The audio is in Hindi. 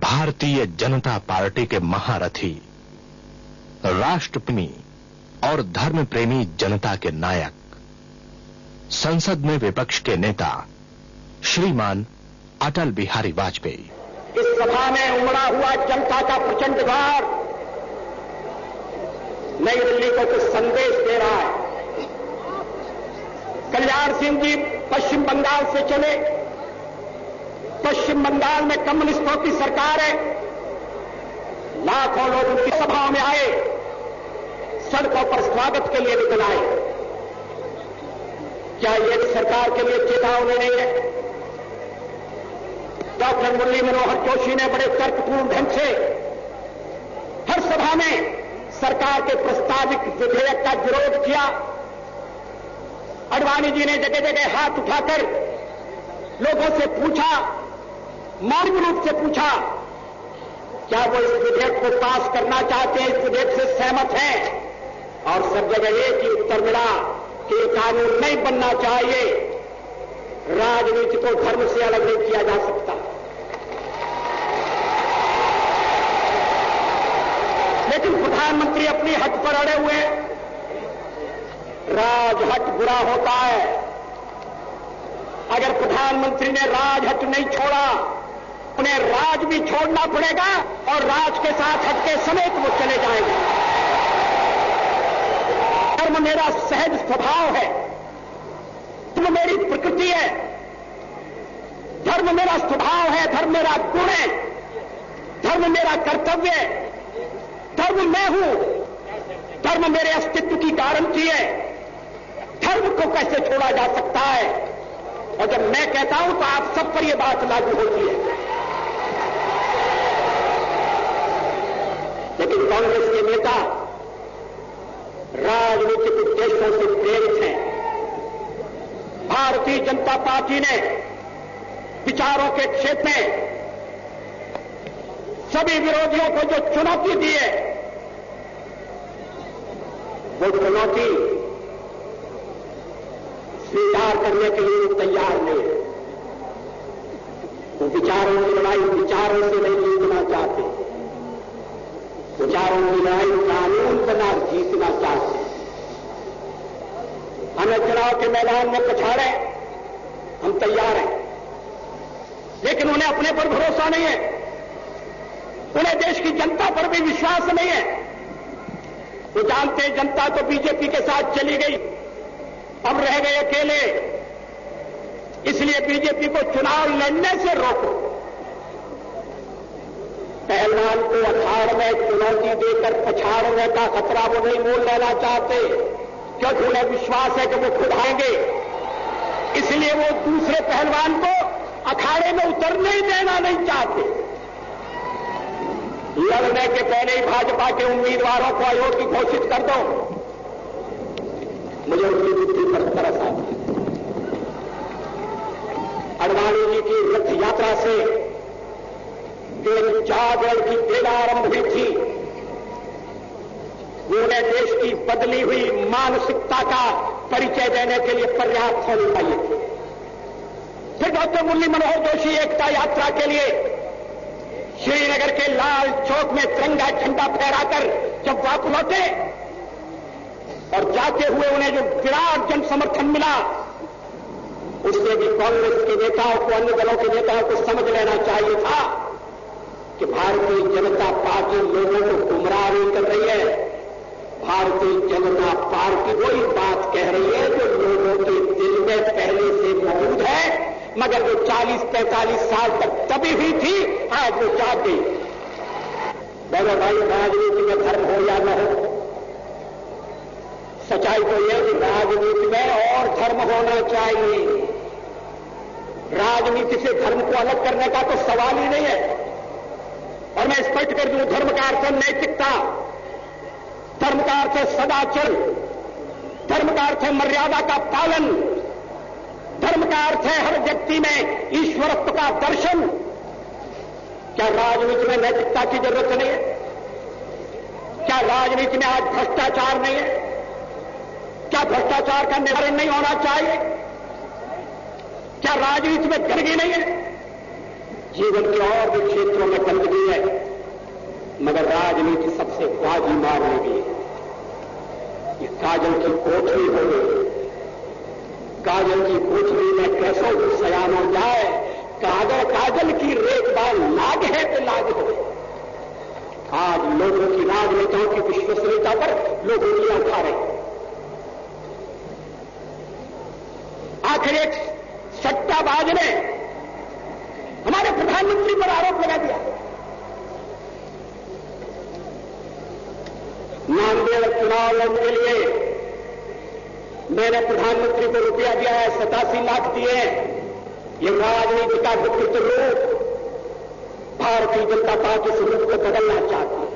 भारतीय जनता पार्टी के महारथी, राष्ट्रप्रेमी और धर्म प्रेमी जनता के नायक, संसद में विपक्ष के नेता श्रीमान अटल बिहारी वाजपेयी। इस सभा में उमड़ा हुआ जनता का प्रचंड भार नई दिल्ली को कुछ संदेश दे रहा है। कल्याण सिंह जी पश्चिम बंगाल से चले। पश्चिम बंगाल में कम्युनिस्टों की सरकार है। लाखों लोग उनकी सभाओं में आए, सड़कों पर स्वागत के लिए निकल आए। क्या ये सरकार के लिए चेतावनी नहीं है? डॉक्टर मुरली मनोहर जोशी ने बड़े तर्कपूर्ण ढंग से हर सभा में सरकार के प्रस्तावित विधेयक का विरोध किया। अडवाणी जी ने जगह जगह हाथ उठाकर लोगों से पूछा, मौलिक रूप से पूछा, क्या वो इस विधेयक को पास करना चाहते हैं, इस विधेयक से सहमत हैं? और सब जगह एक ही उत्तर मिला कि ये कानून नहीं बनना चाहिए। राजनीति को धर्म से अलग नहीं किया जा सकता। लेकिन प्रधानमंत्री अपनी हट पर अड़े हुए। राजहट बुरा होता है। अगर प्रधानमंत्री ने राजहट नहीं छोड़ा, उन्हें राज भी छोड़ना पड़ेगा और राज के साथ हट के समेत वो चले जाएंगे। धर्म मेरा सहज स्वभाव है, धर्म मेरी प्रकृति है, धर्म मेरा स्वभाव है, धर्म मेरा गुण है, धर्म मेरा कर्तव्य है, धर्म मैं हूं, धर्म मेरे अस्तित्व की गारंटी है। धर्म को कैसे छोड़ा जा सकता है? और जब मैं कहता हूं तो आप सब पर यह बात लागू होती है। लेकिन कांग्रेस के नेता राजनीतिक उद्देश्यों से प्रेरित हैं। भारतीय जनता पार्टी ने विचारों के क्षेत्र में सभी विरोधियों को जो चुनौती दी है, वो चुनौती स्वीकार करने के लिए तैयार नहीं है। वो विचारों की लड़ाई विचारों से नहीं जीतना चाहते, विचारों की लड़ाई कानून बना जीतना चाहते। हमें चुनाव के मैदान में पछाड़े, हम तैयार हैं, लेकिन उन्हें अपने पर भरोसा नहीं है, उन्हें देश की जनता पर भी विश्वास नहीं है। वो जानते हैं जनता तो बीजेपी के साथ चली गई, अब रह गए अकेले, इसलिए बीजेपी को चुनाव लड़ने से रोको। पहलवान को अखाड़ में चुनौती देकर पछाड़ने का खतरा वो नहीं मोल लेना चाहते, क्योंकि उन्हें विश्वास है कि वो खुद आएंगे। इसलिए वो दूसरे पहलवान को अखाड़े में उतरने ही देना नहीं चाहते। लड़ने के पहले ही भाजपा के उम्मीदवारों को अयोग्य घोषित कर दो। मुझे उनकी बुद्धि पर तरस आती है। अडवाणी जी की रथ यात्रा से जो जागरण की बेला आरंभ हुई थी, उन्हें देश की बदली हुई मानसिकता का परिचय देने के लिए पर्याप्त होनी चाहिए थी। फिर डॉक्टर मुरली मनोहर जोशी एकता यात्रा के लिए श्रीनगर के लाल चौक में तिरंगा झंडा फहराकर जब वापस लौटे और जाते हुए उन्हें जो विराट जन समर्थन मिला, उससे भी कांग्रेस के नेताओं को, अन्य दलों के नेताओं को समझ लेना चाहिए था कि भारतीय जनता पार्टी लोगों को गुमराह नहीं कर रही है। भारतीय जनता पार्टी वही बात कह रही है जो लोगों के दिल में पहले से मौजूद है, मगर वो 40-45 साल तक तभी हुई थी, आज वो जाग गई। मेरे भाई, राजनीति में धर्म हो या न हो, सच्चाई तो यह कि राजनीति में और धर्म होना चाहिए। राजनीति से धर्म को अलग करने का तो सवाल ही नहीं है। और मैं स्पष्ट कर दूं, धर्म का अर्थ है नैतिकता, धर्म का अर्थ है सदाचरण, धर्म का अर्थ है मर्यादा का पालन, धर्म का अर्थ है हर व्यक्ति में ईश्वरत्व का दर्शन। क्या राजनीति में नैतिकता की जरूरत नहीं है? क्या राजनीति में आज भ्रष्टाचार नहीं है? क्या भ्रष्टाचार का निवारण नहीं होना चाहिए? क्या राजनीति में गंदगी नहीं है? जीवन के और भी क्षेत्रों में गंदगी राजनीति सबसे बाजी मारने की। ये काजल की कोठरी हो गई। काजल की कोठरी में कैसो सयान हो जाए, काजल की रेत बाल लाग है तो लाग हो। आज लोगों की राजनेताओं की विश्वसनीयता पर लोग उंगलियां उठा रहे हैं। आखिर एक सट्टाबाज ने हमारे प्रधानमंत्री पर आरोप लगा दिया, नामदेव चुनाव लड़ने के लिए मैंने प्रधानमंत्री को रुपया दिया है, 87 लाख दिए हैं। ये राजनीति का विकृत रूप भारतीय जनता पार्टी इस रूप को बदलना चाहती है।